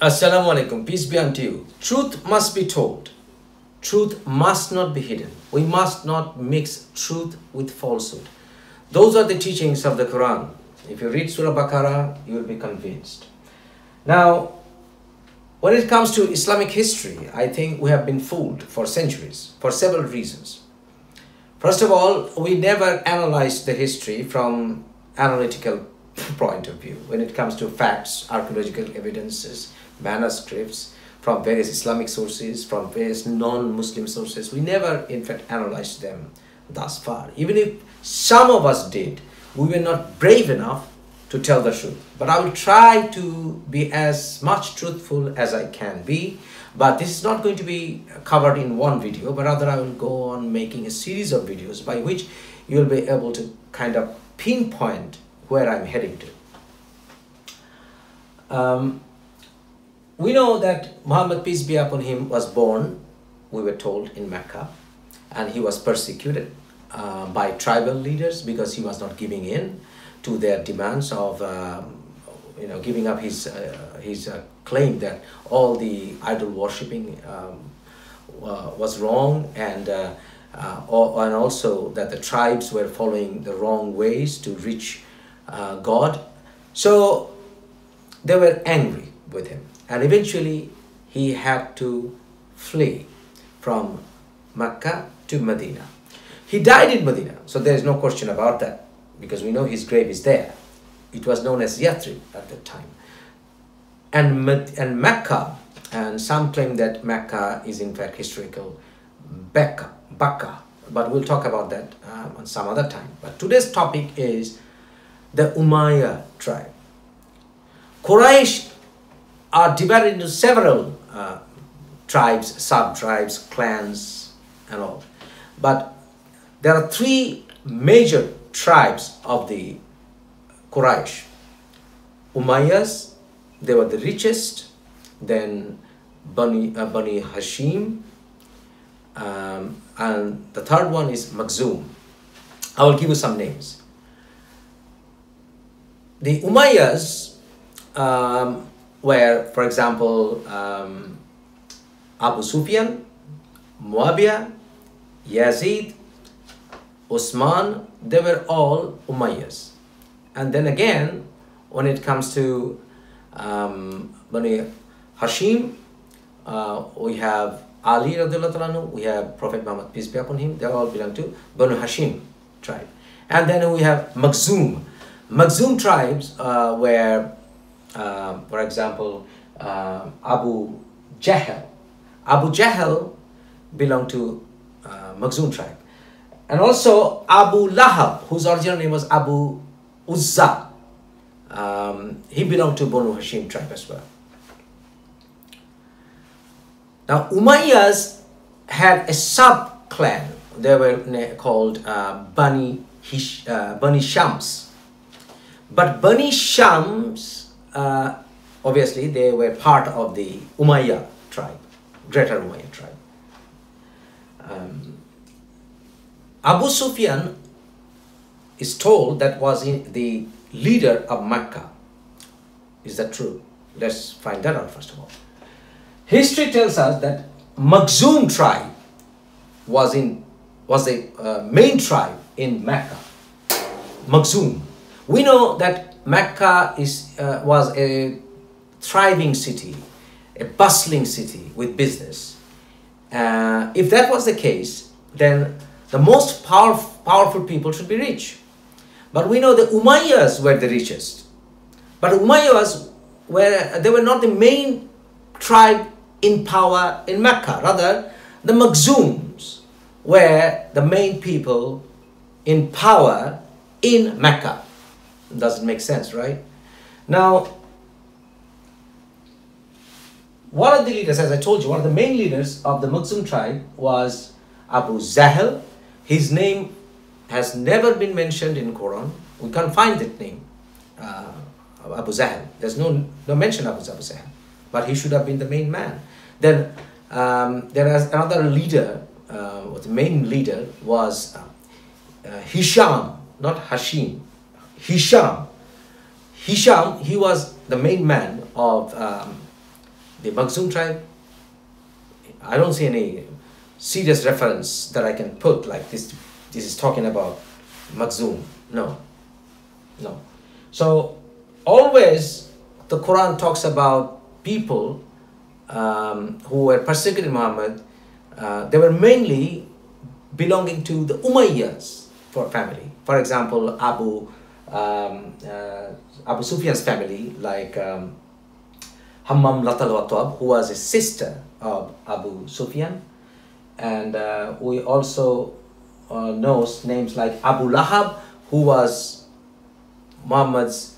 Assalamu alaikum, peace be unto you. Truth must be told. Truth must not be hidden. We must not mix truth with falsehood. Those are the teachings of the Quran. If you read Surah Baqarah, you will be convinced. Now, when it comes to Islamic history, I think we have been fooled for centuries, for several reasons. First of all, we never analyzed the history from analytical point of view. When it comes to facts, archaeological evidences, manuscripts from various Islamic sources, from various non-Muslim sources, we never in fact analyzed them thus far. Even if some of us did, we were not brave enough to tell the truth. But I will try to be as much truthful as I can be. But this is not going to be covered in one video, but rather I will go on making a series of videos by which you will be able to kind of pinpoint where I'm heading to. We know that Muhammad, peace be upon him, was born, we were told, in Mecca, and he was persecuted by tribal leaders because he was not giving in to their demands of giving up his claim that all the idol worshipping was wrong, and also that the tribes were following the wrong ways to reach God. So they were angry with him, and eventually he had to flee from Mecca to Medina. He died in Medina, so there is no question about that, because we know his grave is there. It was known as Yathrib at that time. And Mecca, and some claim that Mecca is in fact historical Becca, but we'll talk about that on some other time. But today's topic is the Umayyad tribe. Quraysh are divided into several tribes, sub-tribes, clans, and all. But there are three major tribes of the Quraysh. Umayyads, they were the richest. Then Bani Hashim, and the third one is Makhzum. I will give you some names. The Umayyads were, for example, Abu Sufyan, Muawiyah, Yazid, Osman. They were all Umayyads. And then again, when it comes to Bani Hashim, we have Ali radiallahu anhu, we have Prophet Muhammad, peace be upon him. They all belong to Bani Hashim tribe. And then we have Makhzum. Makhzum tribes were, for example, Abu Jahl. Abu Jahl belonged to Makhzum tribe. And also Abu Lahab, whose original name was Abu Uzza. He belonged to Banu Hashim tribe as well. Now Umayyads had a sub-clan. They were called Bani Shams. But Bani Shams, obviously they were part of the Umayyad tribe, greater Umayyad tribe. Abu Sufyan is told that was the leader of Mecca. Is that true? Let's find that out first of all. History tells us that Makhzum tribe was the main tribe in Mecca. Makhzum. We know that Mecca was a thriving city, a bustling city with business. If that was the case, then the most powerful people should be rich. But we know the Umayyads were the richest. But Umayyads were not the main tribe in power in Mecca. Rather, the Makhzums were the main people in power in Mecca. Does it make sense, right? Now, one of the leaders, as I told you, one of the main leaders of the Makhzum tribe was Abu Jahl. His name has never been mentioned in Quran. We can't find that name, Abu Jahl. There's no mention of Abu Jahl, but he should have been the main man. Then there is another leader, the main leader was Hisham, not Hashim. Hisham. He was the main man of The Makhzum tribe, I don't see any serious reference that I can put like this. This is talking about Makhzum. No, no. So always the Quran talks about people who were persecuting Muhammad. They were mainly belonging to the Umayyads for family. For example, Abu Sufyan's family, like Hammam Latal Watab, who was a sister of Abu Sufyan. And we also know names like Abu Lahab, who was Muhammad's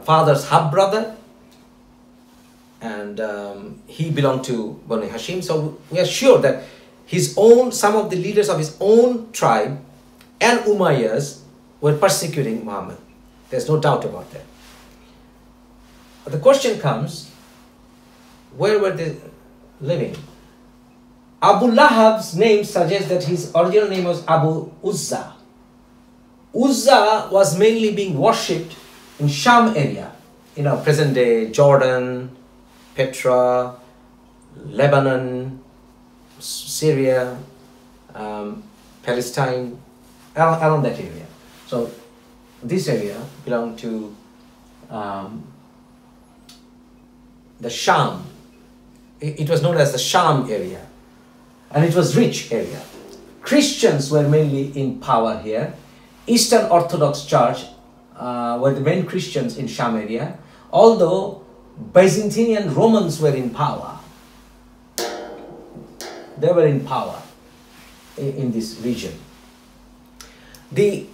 father's half-brother. And he belonged to Bani Hashim. So we are sure that some of the leaders of his own tribe and Umayyads were persecuting Muhammad. There's no doubt about that. But the question comes, where were they living? Abu Lahab's name suggests that his original name was Abu Uzza. Uzza was mainly being worshipped in Sham area, present day Jordan, Petra, Lebanon, Syria, Palestine, around that area. So this area belonged to the Sham. It was known as the Sham area, and it was rich area. Christians were mainly in power here. Eastern Orthodox Church were the main Christians in Sham area, although Byzantine Romans were in power. They were in power in this region. The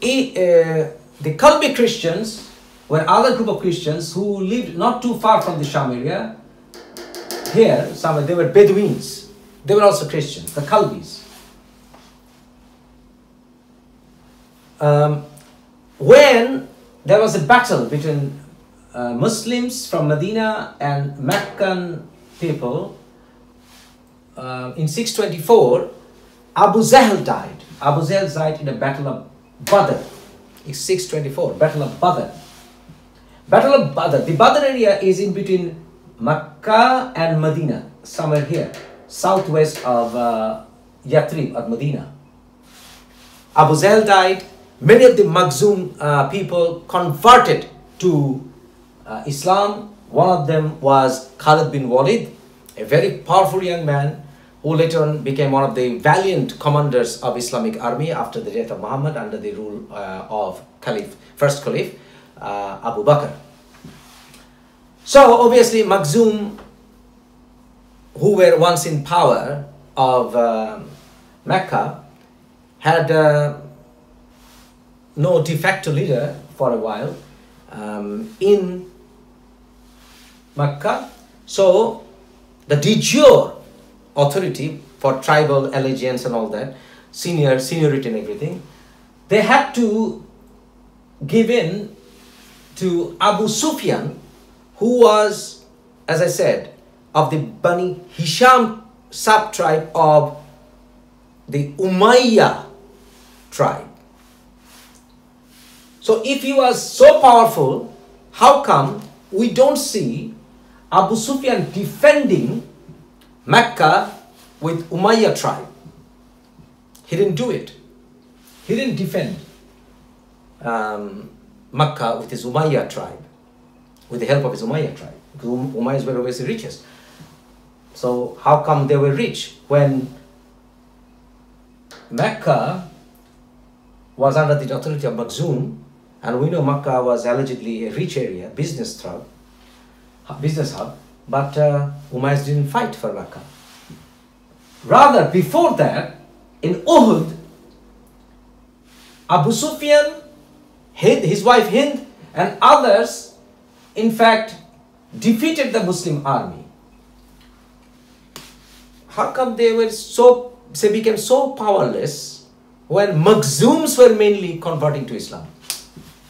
Kalbi Christians were other group of Christians who lived not too far from the Sham area. Here, they were Bedouins. They were also Christians, the Kalbis. When there was a battle between Muslims from Medina and Meccan people, in 624, Abu Zahl died. Abu Zahl died in the Battle of Badr. It's 624, Battle of Badr. Battle of Badr. The Badr area is in between Mecca and Medina, somewhere here, southwest of Yathrib or Medina. Abu Zahl died. Many of the Makhzum people converted to Islam. One of them was Khalid bin Walid, a very powerful young man who later on became one of the valiant commanders of Islamic army after the death of Muhammad under the rule of first Caliph Abu Bakr. So obviously Makhzum, who were once in power of Mecca, had no de facto leader for a while in Mecca. So the de jure authority for tribal allegiance and all that, seniority and everything, they had to give in to Abu Sufyan, who was, as I said, of the Bani Hisham sub-tribe of the Umayyad tribe. So if he was so powerful, how come we don't see Abu Sufyan defending Mecca with Umayyad tribe? He didn't do it. He didn't defend Mecca with his Umayyad tribe, with the help of his Umayyad tribe, because Umayyads were always the richest. So how come they were rich when Mecca was under the authority of Makhzum, and we know Mecca was allegedly a rich area, business hub, but Umayyads didn't fight for Mecca. Rather, before that, in Uhud, Abu Sufyan, his wife Hind, and others, in fact, defeated the Muslim army. How come they became so powerless when Makhzums were mainly converting to Islam?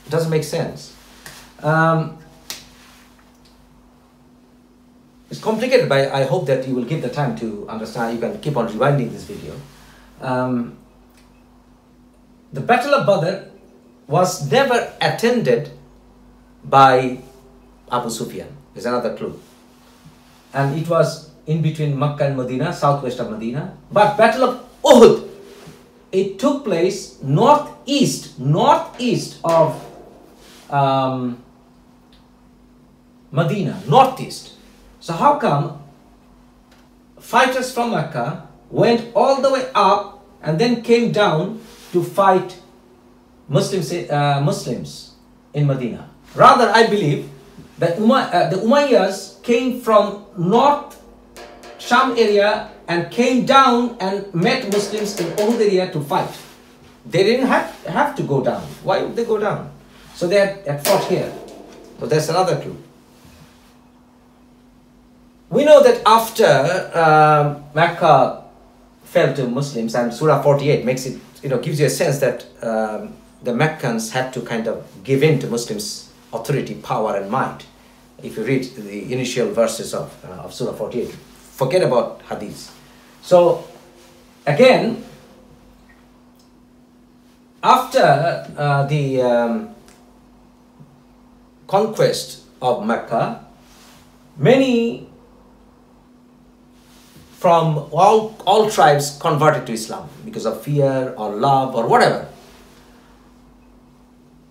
It doesn't make sense. It's complicated, but I hope that you will give the time to understand. You can keep on rewinding this video. The Battle of Badr was never attended by Abu Sufyan. Is another clue. and it was in between Makkah and Medina, southwest of Medina. But Battle of Uhud, it took place northeast of Medina, northeast. So how come fighters from Mecca went all the way up and then came down to fight Muslims in Medina? Rather, I believe that the Umayyads came from north Sham area and came down and met Muslims in Uhud area to fight. They didn't have to go down. Why would they go down? So they had fought here. So that's another clue. We know that after Mecca fell to Muslims, and Surah 48 makes it, gives you a sense that the Meccans had to kind of give in to Muslims' authority, power, and might. If you read the initial verses of Surah 48, forget about hadith. So again, after the conquest of Mecca, many from all tribes converted to Islam because of fear or love or whatever.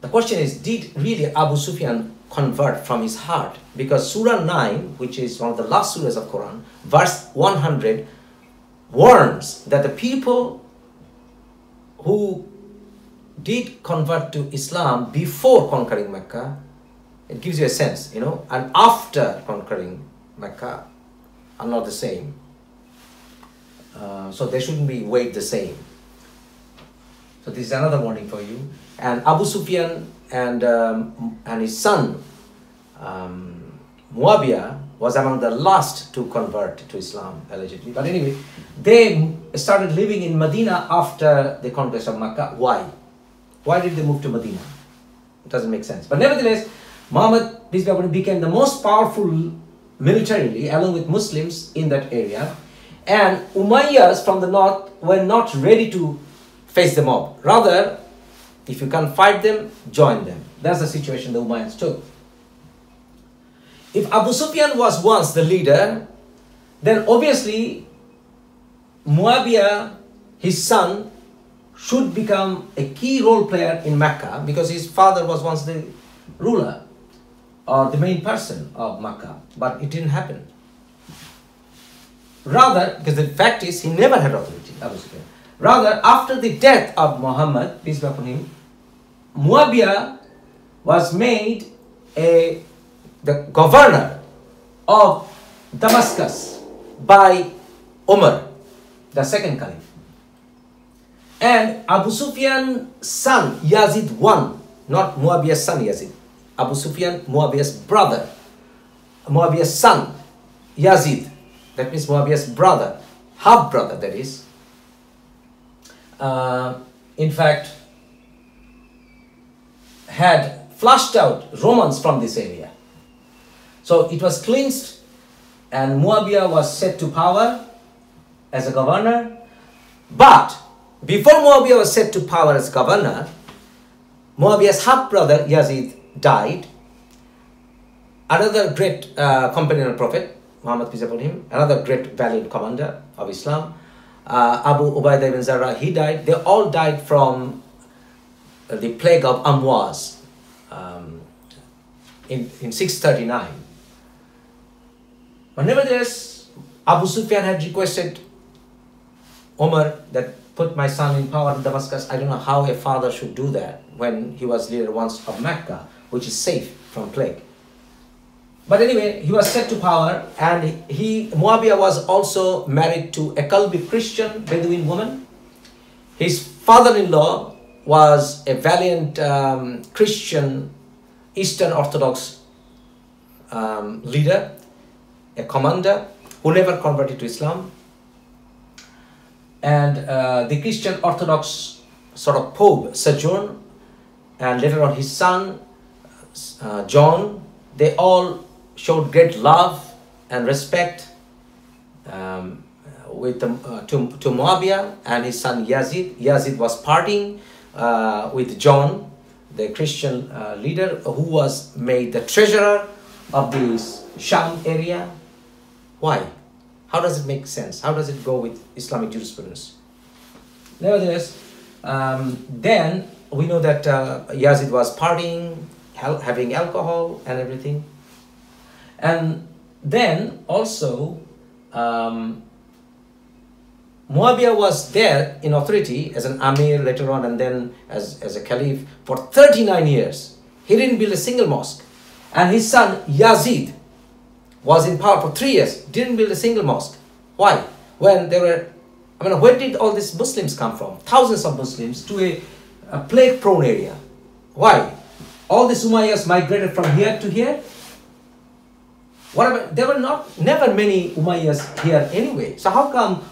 The question is, did really Abu Sufyan convert from his heart? Because Surah 9, which is one of the last surahs of Quran, verse 100, warns that the people who did convert to Islam before conquering Mecca, it gives you a sense, and after conquering Mecca are not the same. So they shouldn't be weighed the same. So this is another warning for you. And Abu Sufyan and his son Muawiyah was among the last to convert to Islam, allegedly. But anyway, they started living in Medina after the conquest of Mecca. Why? Why did they move to Medina? It doesn't make sense. But nevertheless, Muhammad, peace be upon him, became the most powerful militarily along with Muslims in that area. And Umayyads from the north were not ready to face the mob. Rather, if you can't fight them, join them. That's the situation the Umayyads took. If Abu Sufyan was once the leader, then obviously Muawiyah, his son, should become a key role player in Mecca because his father was once the ruler or the main person of Mecca. But it didn't happen. Rather, because the fact is, he never had authority, Abu Sufyan. Rather, after the death of Muhammad, peace be upon him, Muawiyah was made the governor of Damascus by Umar, the second caliph. And Abu Sufyan's son, Yazid I, not Muawiyah's son Yazid. Abu Sufyan, Muawiyah's brother. Muawiyah's son, Yazid. That means Muawiyah's brother, half-brother that is. In fact, had flushed out Romans from this area. So it was cleansed and Muawiyah was set to power as a governor. But before Muawiyah was set to power as governor, Muawiyah's half-brother Yazid died. Another great companion of the Prophet, Muhammad peace upon him, another great valiant commander of Islam, Abu Ubaidah ibn Zarrah, he died. They all died from the plague of Amwaz in 639. But nevertheless, Abu Sufyan had requested Umar that put my son in power in Damascus. I don't know how a father should do that when he was leader once of Mecca, which is safe from plague. But anyway, he was set to power, and Muawiyah was also married to a Kalbi Christian Bedouin woman. His father-in-law was a valiant Christian Eastern Orthodox leader, a commander who never converted to Islam. And the Christian Orthodox sort of Pope Sojourn, and later on his son John, they all showed great love and respect to Muawiyah and his son Yazid. Yazid was partying with John, the Christian leader, who was made the treasurer of the Sham area. Why? How does it make sense? How does it go with Islamic jurisprudence? Nevertheless, then we know that Yazid was partying, having alcohol and everything. And then also, Muawiyah was there in authority as an Amir later on, and then as a Caliph for 39 years. He didn't build a single mosque. And his son Yazid was in power for 3 years, didn't build a single mosque. Why? When there were, where did all these Muslims come from? Thousands of Muslims to a plague-prone area. Why? All these Umayyads migrated from here to here. What about, there were never many Umayyads here anyway. So how come,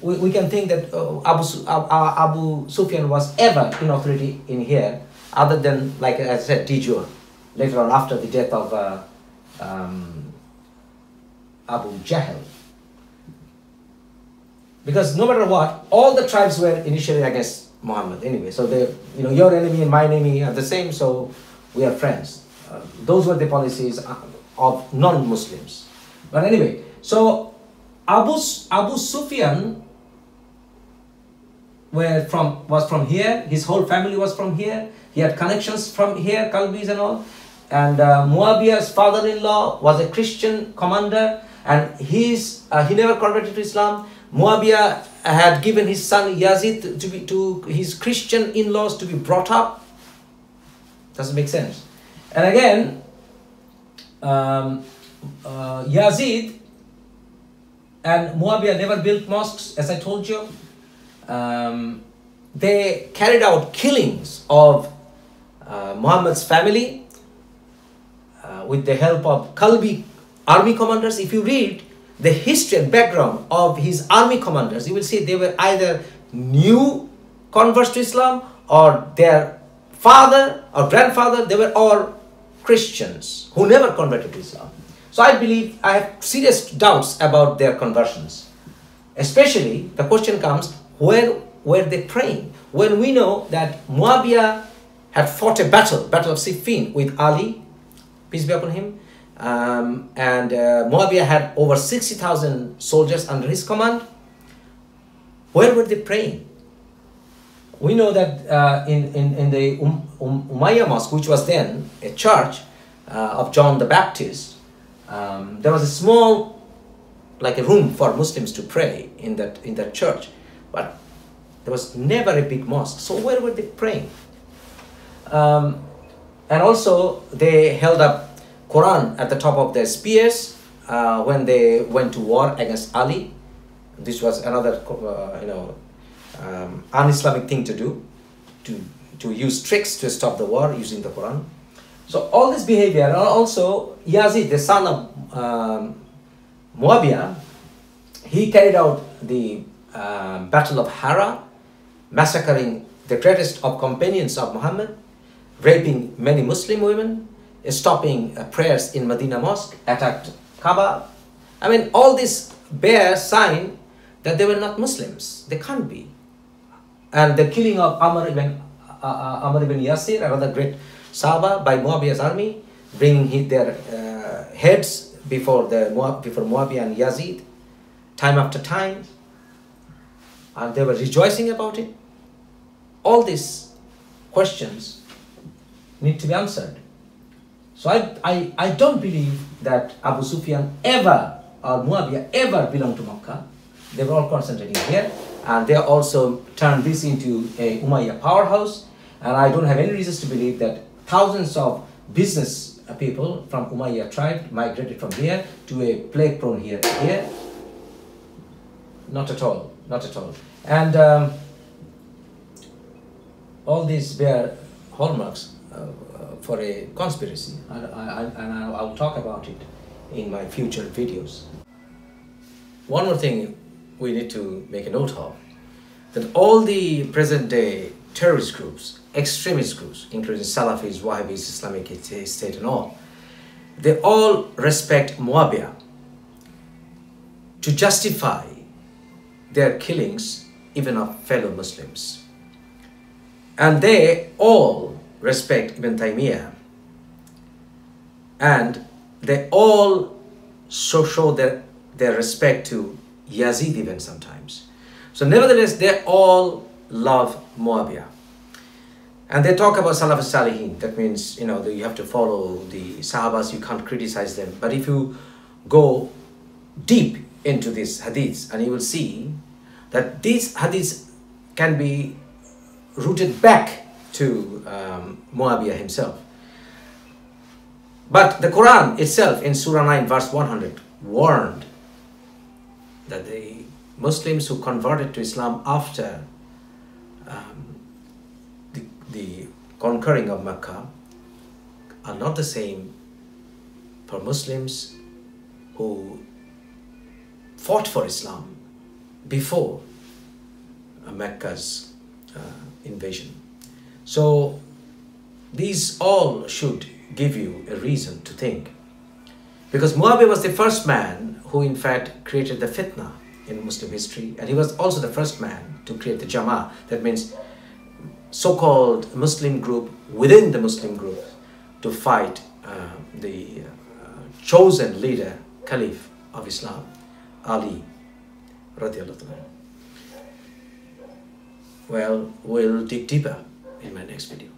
we can think that Abu Sufyan was ever in authority in here, other than, like I said, Tijur, later on after the death of Abu Jahl. Because no matter what, all the tribes were initially against Muhammad anyway. So they, your enemy and my enemy are the same, so we are friends. Those were the policies of non-Muslims. But anyway, so Abu Sufyan was from here. His whole family was from here. He had connections from here, Kalbis and all. And Muawiyah's father-in-law was a Christian commander, and he never converted to Islam. Muawiyah had given his son Yazid to his Christian in-laws to be brought up. Doesn't make sense. And again, Yazid and Muawiyah never built mosques, as I told you. They carried out killings of Muhammad's family with the help of Kalbi army commanders. If you read the history and background of his army commanders, you will see they were either new converts to Islam, or their father or grandfather, they were all Christians who never converted to Islam. So I have serious doubts about their conversions. Especially, the question comes, where were they praying? When we know that Muawiyah had fought a battle of Siffin with Ali, peace be upon him, and Muawiyah had over 60,000 soldiers under his command. Where were they praying? We know that in the Umayyad Mosque, which was then a church of John the Baptist, there was a small, like a room for Muslims to pray in that church, but there was never a big mosque. So where were they praying? And also they held up Quran at the top of their spears when they went to war against Ali. This was another un-Islamic thing to do, to use tricks to stop the war using the Quran. So all this behavior, and also Yazid, the son of Muawiyah, he carried out the Battle of Hara, massacring the greatest of companions of Muhammad, raping many Muslim women, stopping prayers in Medina Mosque, attacked Kaaba. All this bear sign that they were not Muslims. They can't be. And the killing of Amr ibn Yasir, another great Sahaba, by Muawiyah's army, bringing their heads before Muawiyah and Yazid, time after time, and they were rejoicing about it. All these questions need to be answered. So I don't believe that Abu Sufyan ever, or Muawiyah ever belonged to Makkah. They were all concentrating here, and they also turned this into a Umayyad powerhouse. And I don't have any reasons to believe that thousands of business people from Umayyad tribe migrated from here to a plague-prone here. Not at all, not at all. And all these bear hallmarks for a conspiracy, and I'll talk about it in my future videos. One more thing we need to make a note of, that all the present-day terrorist groups, extremist groups, including Salafis, Wahhabis, Islamic State and all, they all respect Muawiyah to justify their killings even of fellow Muslims. And they all respect Ibn Taymiyyah And they all show their respect to Yazid even sometimes. So nevertheless, they all love Muawiyah. And they talk about Salaf al-Salihin. That means, you know, you have to follow the Sahabas, you can't criticize them. But if you go deep into these hadiths, and you will see that these hadiths can be rooted back to Muawiyah himself. But the Quran itself in Surah 9 verse 100 warned that the Muslims who converted to Islam after the conquering of Mecca are not the same for Muslims who fought for Islam before Mecca's invasion. So these all should give you a reason to think. Because Muawiyah was the first man who in fact created the fitna in Muslim history, and he was also the first man to create the Jama'ah. That means so-called Muslim group within the Muslim group to fight the chosen leader, Caliph of Islam, Ali radiallahu anhu. Well, we'll dig deeper in my next video.